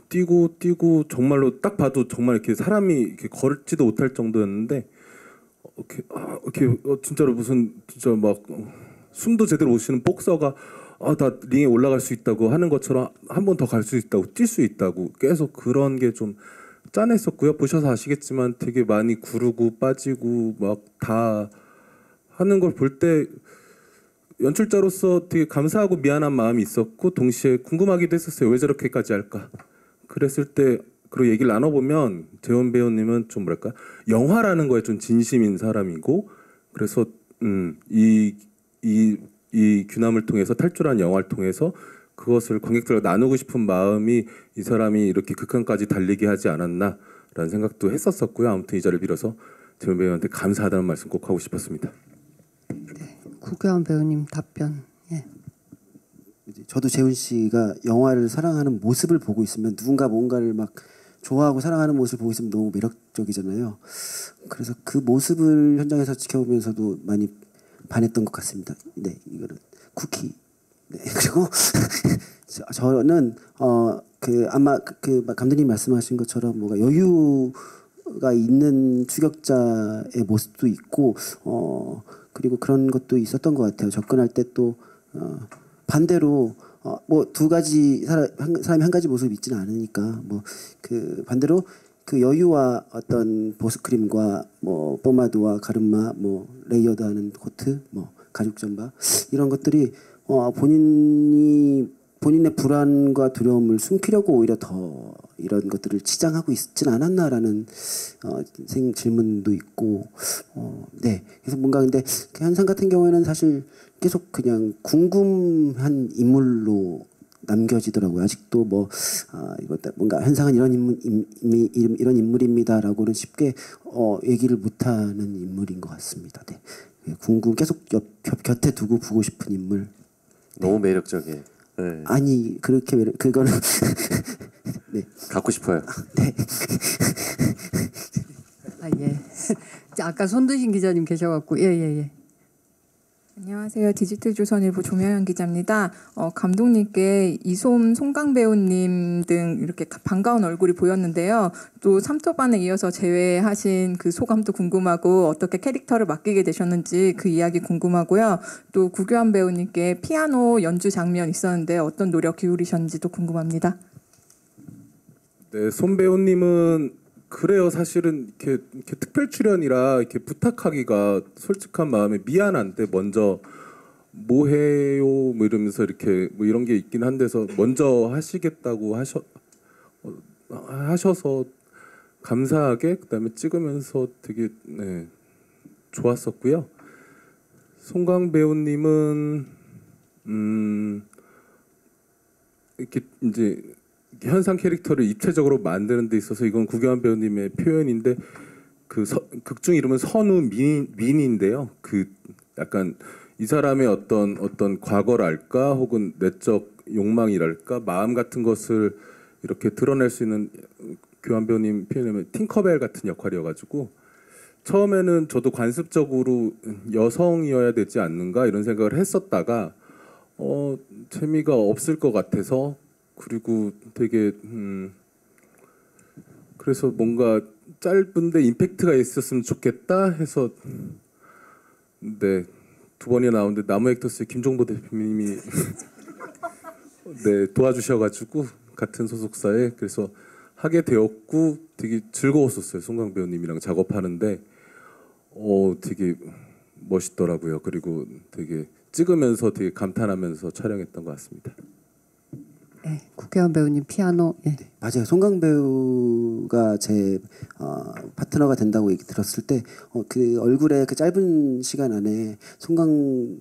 뛰고 정말로 딱 봐도 정말 이렇게 사람이 이렇게 걸지도 못할 정도였는데 이렇게 진짜로 무슨 진짜 막 숨도 제대로 못 쉬는 복서가 다 링에 올라갈 수 있다고 하는 것처럼 한 번 더 갈 수 있다고, 뛸 수 있다고 계속 그런 게 좀 짠했었고요. 보셔서 아시겠지만 되게 많이 구르고 빠지고 막 다 하는 걸 볼 때 연출자로서 되게 감사하고 미안한 마음이 있었고 동시에 궁금하기도 했었어요. 왜 저렇게까지 할까? 그랬을 때 그리고 얘기를 나눠보면 재원 배우님은 좀 뭐랄까 영화라는 거에 좀 진심인 사람이고, 그래서 이 규남을 통해서 탈출한 영화를 통해서 그것을 관객들과 나누고 싶은 마음이 이 사람이 이렇게 극한까지 달리게 하지 않았나라는 생각도 했었었고요. 아무튼 이 자리를 빌어서 재원 배우한테 감사하다는 말씀 꼭 하고 싶었습니다. 구교환 배우님 답변. 저도 재훈 씨가 영화를 사랑하는 모습을 보고 있으면 누군가 뭔가를 막 좋아하고 사랑하는 모습을 보고 있으면 너무 매력적이잖아요. 그래서 그 모습을 현장에서 지켜보면서도 많이 반했던 것 같습니다. 이거는 쿠키. 그리고 저는 아마 그 감독님 말씀하신 것처럼 뭔가 여유가 있는 추격자의 모습도 있고 그리고 그런 것도 있었던 것 같아요. 접근할 때 또 반대로 뭐 두 가지 사람이 한 가지 모습이 있지는 않으니까 뭐 그 반대로 그 여유와 어떤 보습크림과 뭐 포마드와 가르마 뭐 레이어드하는 코트 뭐 가죽 잠바 이런 것들이 본인의 불안과 두려움을 숨기려고 오히려 더 이런 것들을 치장하고 있진 않았나라는 질문도 있고 그래서 뭔가 근데 그 현상 같은 경우에는 사실 계속 그냥 궁금한 인물로 남겨지더라고요. 아직도 뭔가 현상은 이런 인물입니다라고는 쉽게 얘기를 못하는 인물인 것 같습니다. 계속 곁에 두고 보고 싶은 인물. 너무 매력적이에요. 아니 그렇게 그거는 갖고 싶어요. 아까 손드신 기자님 계셔갖고 안녕하세요. 디지털조선일보 조명현 기자입니다. 감독님께 이솜, 송강 배우님 등 이렇게 반가운 얼굴이 보였는데요. 또 삼토반에 이어서 재회하신 그 소감도 궁금하고 어떻게 캐릭터를 맡기게 되셨는지 그 이야기 궁금하고요. 또 구교환 배우님께 피아노 연주 장면 있었는데 어떤 노력 기울이셨는지도 궁금합니다. 네, 손 배우님은 그래요. 사실은 이렇게 특별 출연이라 이렇게 부탁하기가 솔직한 마음에 미안한데 먼저 뭐 해요 뭐 이러면서 이렇게 뭐 이런 게 있긴 한데서 먼저 하시겠다고 하셔서 감사하게 그다음에 찍으면서 되게 네, 좋았었고요. 송강 배우님은 이렇게 이제 현상 캐릭터를 입체적으로 만드는 데 있어서 이건 구교환 배우님의 표현인데 그 극중 이름은 선우 민인데요. 그 약간 이 사람의 어떤 과거랄까 혹은 내적 욕망이랄까 마음 같은 것을 이렇게 드러낼 수 있는 교환 배우님 표현하면 팅커벨 같은 역할이어가지고 처음에는 저도 관습적으로 여성이어야 되지 않는가 이런 생각을 했었다가 재미가 없을 것 같아서 그리고 되게 그래서 뭔가 짧은데 임팩트가 있었으면 좋겠다 해서 네, 2번이나 나오는데 나무 액터스의 김종도 대표님이 네, 도와주셔가지고 같은 소속사에 그래서 하게 되었고 되게 즐거웠었어요. 송강 배우님이랑 작업하는데 되게 멋있더라고요. 그리고 되게 찍으면서 되게 감탄하면서 촬영했던 것 같습니다. 네, 구교환 배우님 피아노. 예. 네, 맞아요. 송강 배우가 제 파트너가 된다고 얘기 들었을 때 그 얼굴에 그 짧은 시간 안에 송강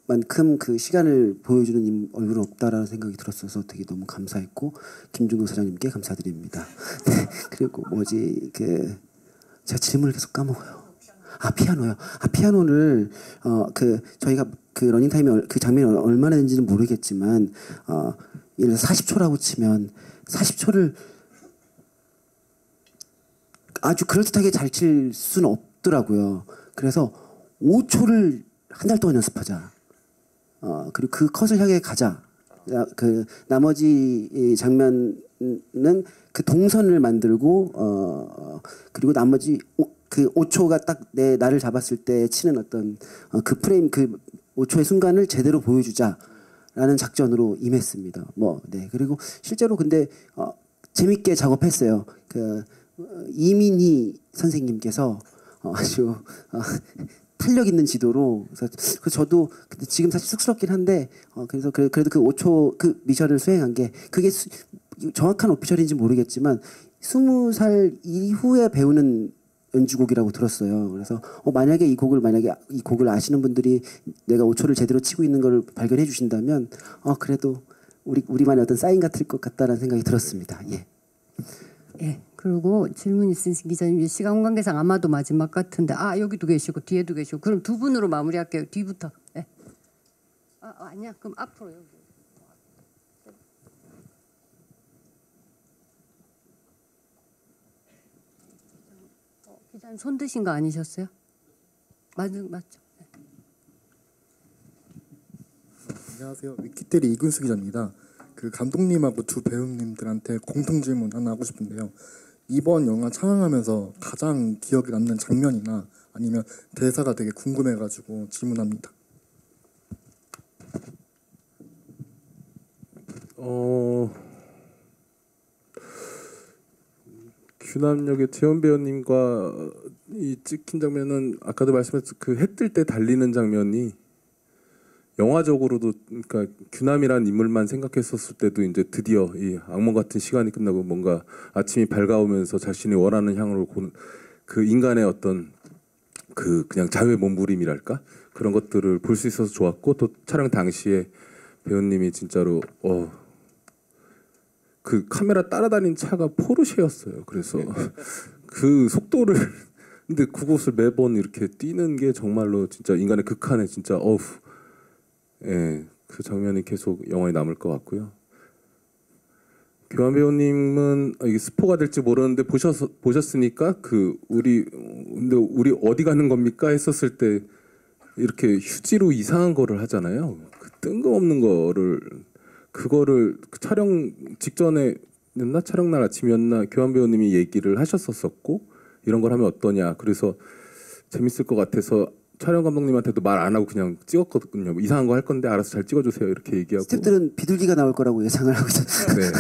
배우만큼 그 시간을 보여주는 얼굴은 없다라는 생각이 들었어서 되게 너무 감사했고 김준호 사장님께 감사드립니다. 네, 그리고 제가 질문을 계속 까먹어요. 피아노요. 피아노를 저희가 그 러닝타임이 그 장면이 얼마나 되는지는 모르겠지만 예를 들어 40초라고 치면 40초를 아주 그럴듯하게 잘 칠 수는 없더라고요. 그래서 5초를 한 달 동안 연습하자. 그리고 그 컷을 향해 가자. 그 나머지 장면은 그 동선을 만들고 그리고 나머지 그 5초가 딱 나를 잡았을 때 치는 어떤 그 프레임 그 5초의 순간을 제대로 보여주자라는 작전으로 임했습니다. 네. 그리고 실제로 근데 재밌게 작업했어요. 이민희 선생님께서 아주 탄력 있는 지도로 그래서 저도 근데 지금 사실 쑥스럽긴 한데 그래서 그래도 그 5초 그 미션을 수행한 게 그게 정확한 오피셜인지 모르겠지만 20살 이후에 배우는 연주곡이라고 들었어요. 그래서 만약에 이 곡을 아시는 분들이 내가 5초를 제대로 치고 있는 걸 발견해 주신다면 그래도 우리만의 어떤 사인 같을 것 같다라는 생각이 들었습니다. 예. 예. 그리고 질문 있으신 기자님 시간 관계상 아마도 마지막 같은데 여기도 계시고 뒤에도 계시고 그럼 두 분으로 마무리할게요. 뒤부터. 예. 아니야. 그럼 앞으로 여기. 기자님 손 드신 거 아니셨어요? 맞죠? 네. 안녕하세요. 위키테리 이근수 기자입니다. 그 감독님하고 두 배우님들한테 공통 질문 하나 하고 싶은데요. 이번 영화 촬영하면서 가장 기억에 남는 장면이나 아니면 대사가 되게 궁금해가지고 질문합니다. 규남역의 재현 배우님과 이 찍힌 장면은 아까도 말씀했듯이 그 해 뜰 때 달리는 장면이 영화적으로도 그러니까 규남이라는 인물만 생각했었을 때도 이제 드디어 이 악몽 같은 시간이 끝나고 뭔가 아침이 밝아오면서 자신이 원하는 향으로 그 인간의 어떤 그 그냥 자유의 몸부림이랄까 그런 것들을 볼 수 있어서 좋았고 또 촬영 당시에 배우님이 진짜로 그 카메라 따라다닌 차가 포르쉐였어요. 그래서 그 속도를 근데 그곳을 매번 이렇게 뛰는 게 정말로 진짜 인간의 극한에 진짜 예, 그 장면이 계속 영화에 남을 것 같고요. 교환 배우님은 이게 스포가 될지 모르는데 보셨으니까 근데 우리 어디 가는 겁니까 했었을 때 이렇게 휴지로 이상한 거를 하잖아요. 그 뜬금없는 거를 그거를 촬영 직전에였나 촬영날 아침이었나 교환 배우님이 얘기를 하셨었고 이런 걸 하면 어떠냐. 그래서 재밌을 것 같아서 촬영 감독님한테도 말 안 하고 그냥 찍었거든요. 뭐 이상한 거 할 건데 알아서 잘 찍어주세요 이렇게 얘기하고. 스태프들은 비둘기가 나올 거라고 예상을 하고 있었어요. 네.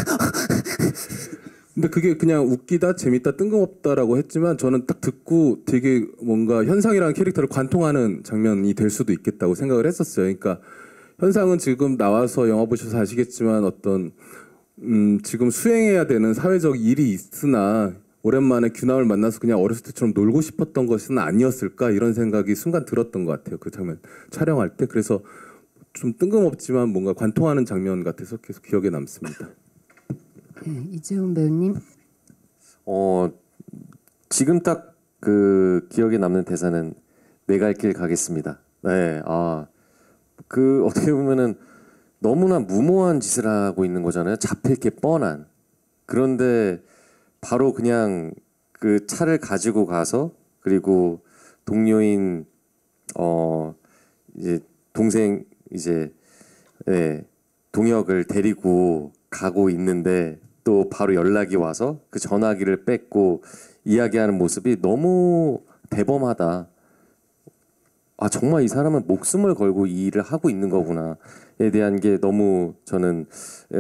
근데 그게 그냥 웃기다, 재밌다, 뜬금없다라고 했지만 저는 딱 듣고 되게 뭔가 현상이라는 캐릭터를 관통하는 장면이 될 수도 있겠다고 생각을 했었어요. 그러니까 현상은 지금 나와서 영화 보셔서 아시겠지만 어떤 지금 수행해야 되는 사회적 일이 있으나 오랜만에 규남을 만나서 그냥 어렸을 때처럼 놀고 싶었던 것은 아니었을까 이런 생각이 순간 들었던 것 같아요. 그 장면 촬영할 때. 그래서 좀 뜬금없지만 뭔가 관통하는 장면 같아서 계속 기억에 남습니다. 네, 이재훈 배우님. 지금 딱 그 기억에 남는 대사는 내 갈 길 가겠습니다. 네, 그 어떻게 보면은 너무나 무모한 짓을 하고 있는 거잖아요. 잡힐 게 뻔한. 그런데 바로 그냥 그 차를 가지고 가서 그리고 동료인 이제 동생 이제 동혁을 데리고 가고 있는데 또 바로 연락이 와서 그 전화기를 뺏고 이야기하는 모습이 너무 대범하다. 정말 이 사람은 목숨을 걸고 이 일을 하고 있는 거구나에 대한 게 너무 저는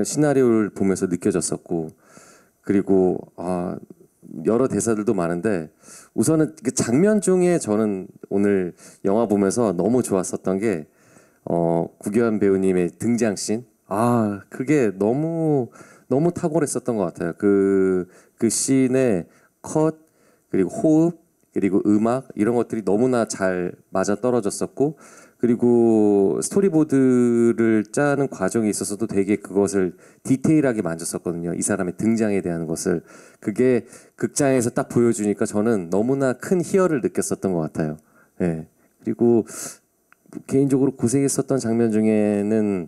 시나리오를 보면서 느껴졌었고, 그리고 여러 대사들도 많은데 우선은 그 장면 중에 저는 오늘 영화 보면서 너무 좋았었던 게 구교환 배우님의 등장씬. 그게 너무 탁월했었던 것 같아요. 그 씬의 컷 그리고 호흡 그리고 음악 이런 것들이 너무나 잘 맞아 떨어졌었고, 그리고 스토리보드를 짜는 과정에 있어서도 되게 그것을 디테일하게 만졌었거든요. 이 사람의 등장에 대한 것을. 그게 극장에서 딱 보여주니까 저는 너무나 큰 희열을 느꼈었던 것 같아요. 네. 그리고 개인적으로 고생했었던 장면 중에는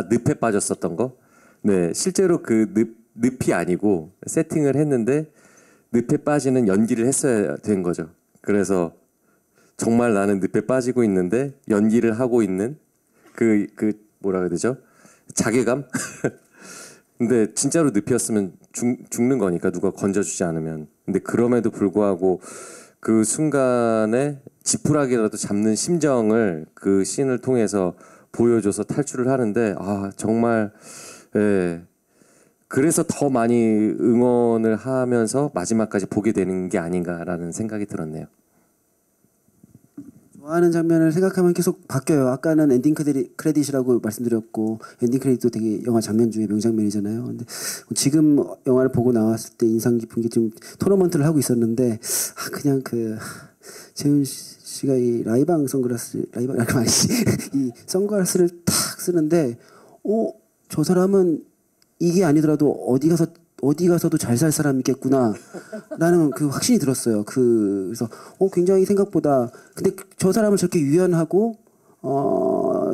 늪에 빠졌었던 거. 네, 실제로 그 늪이 아니고 세팅을 했는데 늪에 빠지는 연기를 했어야 된 거죠. 그래서 정말 나는 늪에 빠지고 있는데 연기를 하고 있는 그 뭐라 그래야 되죠? 자괴감? 근데 진짜로 늪이었으면 죽는 거니까, 누가 건져주지 않으면. 근데 그럼에도 불구하고 그 순간에 지푸라기라도 잡는 심정을 그 씬을 통해서 보여줘서 탈출을 하는데 정말 그래서 더 많이 응원을 하면서 마지막까지 보게 되는 게 아닌가라는 생각이 들었네요. 좋아하는 장면을 생각하면 계속 바뀌어요. 아까는 엔딩 크레딧이라고 말씀드렸고, 엔딩 크레딧도 되게 영화 장면 중에 명장면이잖아요. 근데 지금 영화를 보고 나왔을 때 인상 깊은 게 지금 토너먼트를 하고 있었는데 그냥 재훈 씨가 이 라이방 선글라스 이 선글라스를 탁 쓰는데 저 사람은 이게 아니더라도 어디 가서도 잘 살 사람이겠구나 라는 그 확신이 들었어요. 그래서 굉장히 생각보다, 근데 저 사람을 저렇게 유연하고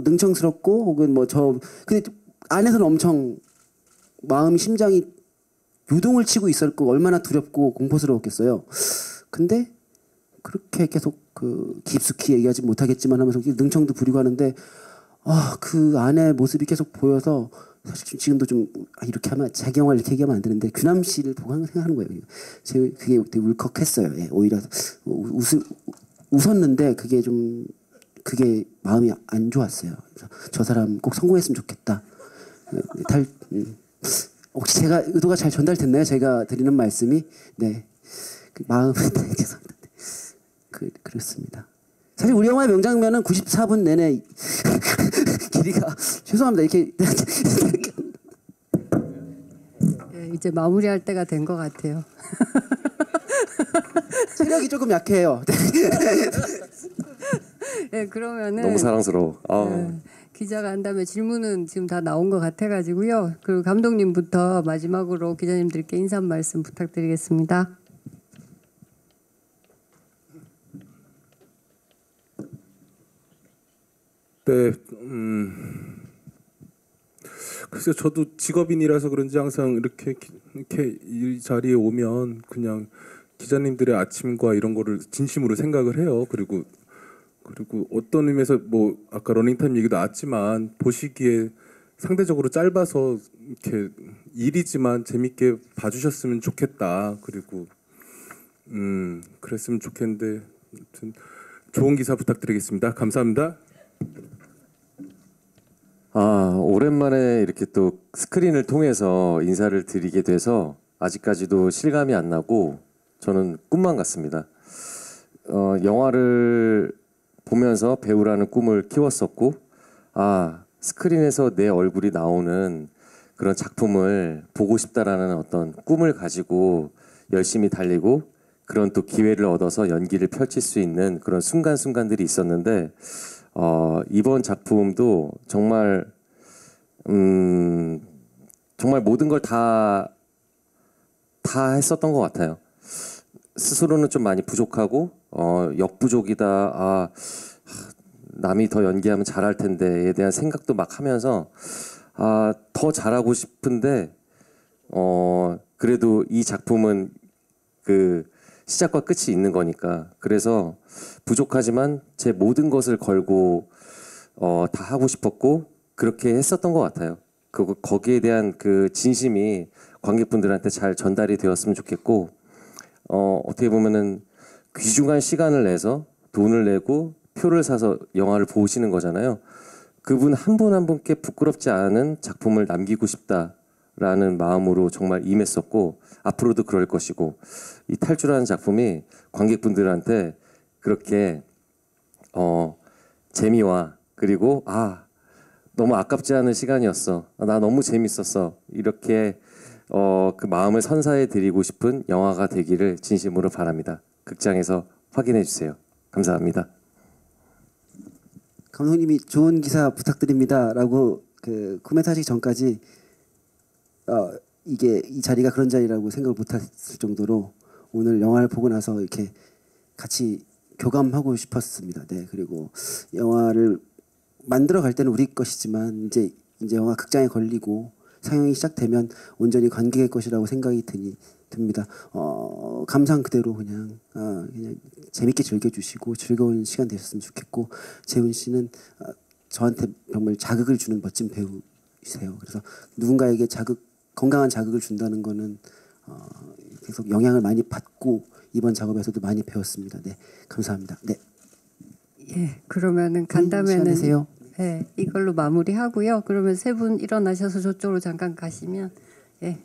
능청스럽고 혹은 근데 안에서는 엄청 심장이 요동을 치고 있었고 얼마나 두렵고 공포스러웠겠어요. 근데 그렇게 계속 깊숙이 얘기하지 못하겠지만 하면서 능청도 부리고 하는데 그 안에 모습이 계속 보여서, 사실 지금도 좀 이렇게 하면 자기 영화를 이렇게 얘기하면 안 되는데 규남 씨를 보고 생각하는 거예요. 그게 되게 울컥했어요. 오히려 웃었는데 그게 마음이 안 좋았어요. 그래서 저 사람 꼭 성공했으면 좋겠다. 혹시 제가 의도가 잘 전달됐나요? 제가 드리는 말씀이 마음 죄송합니다. 그렇습니다. 사실 우리 영화의 명장면은 94분 내내 길이가 죄송합니다. 이렇게 이제 마무리할 때가 된 것 같아요. 체력이 조금 약해요. 그러면은 너무 사랑스러워. 기자가 한 다음에 질문은 지금 다 나온 것 같아가지고요. 그리고 감독님부터 마지막으로 기자님들께 인사 말씀 부탁드리겠습니다. 네, 글쎄요, 저도 직업인이라서 그런지 항상 이렇게 이 자리에 오면 그냥 기자님들의 아침과 이런 거를 진심으로 생각을 해요. 그리고 어떤 의미에서 아까 러닝타임 얘기도 나왔지만 보시기에 상대적으로 짧아서 이렇게 일이지만 재밌게 봐주셨으면 좋겠다. 그리고 그랬으면 좋겠는데, 아무튼 좋은 기사 부탁드리겠습니다. 감사합니다. 오랜만에 이렇게 또 스크린을 통해서 인사를 드리게 돼서 아직까지도 실감이 안 나고 저는 꿈만 같습니다. 영화를 보면서 배우라는 꿈을 키웠었고, 스크린에서 내 얼굴이 나오는 그런 작품을 보고 싶다라는 어떤 꿈을 가지고 열심히 달리고 그런 또 기회를 얻어서 연기를 펼칠 수 있는 그런 순간순간들이 있었는데, 이번 작품도 정말 정말 모든 걸 다 했었던 것 같아요. 스스로는 좀 많이 부족하고 역부족이다. 남이 더 연기하면 잘할 텐데에 대한 생각도 막 하면서 더 잘하고 싶은데 그래도 이 작품은 그 시작과 끝이 있는 거니까 그래서 부족하지만 제 모든 것을 걸고 다 하고 싶었고 그렇게 했었던 것 같아요. 거기에 대한 그 진심이 관객분들한테 잘 전달이 되었으면 좋겠고 어떻게 보면은 귀중한 시간을 내서 돈을 내고 표를 사서 영화를 보시는 거잖아요. 그분 한 분 한 분께 부끄럽지 않은 작품을 남기고 싶다라는 마음으로 정말 임했었고 앞으로도 그럴 것이고 이 탈주라는 작품이 관객분들한테 그렇게 재미와 그리고 너무 아깝지 않은 시간이었어. 나 너무 재밌었어. 이렇게 그 마음을 선사해 드리고 싶은 영화가 되기를 진심으로 바랍니다. 극장에서 확인해 주세요. 감사합니다. 감독님이 좋은 기사 부탁드립니다라고 그 코멘트 하시기 전까지 이게 이 자리가 그런 자리라고 생각을 못했을 정도로 오늘 영화를 보고 나서 이렇게 같이 교감하고 싶었습니다. 네, 그리고 영화를 만들어 갈 때는 우리 것이지만 이제 영화 극장에 걸리고 상영이 시작되면 온전히 관객의 것이라고 생각이 듭니다. 감상 그대로 그냥 재밌게 즐겨주시고 즐거운 시간 되셨으면 좋겠고 재훈 씨는 저한테 정말 자극을 주는 멋진 배우이세요. 그래서 누군가에게 건강한 자극을 준다는 거는 계속 영향을 많이 받고 이번 작업에서도 많이 배웠습니다. 네, 감사합니다. 네. 예, 그러면은 간다면은 되세요? 예, 이걸로 마무리하고요. 그러면 세 분 일어나셔서 저쪽으로 잠깐 가시면 예.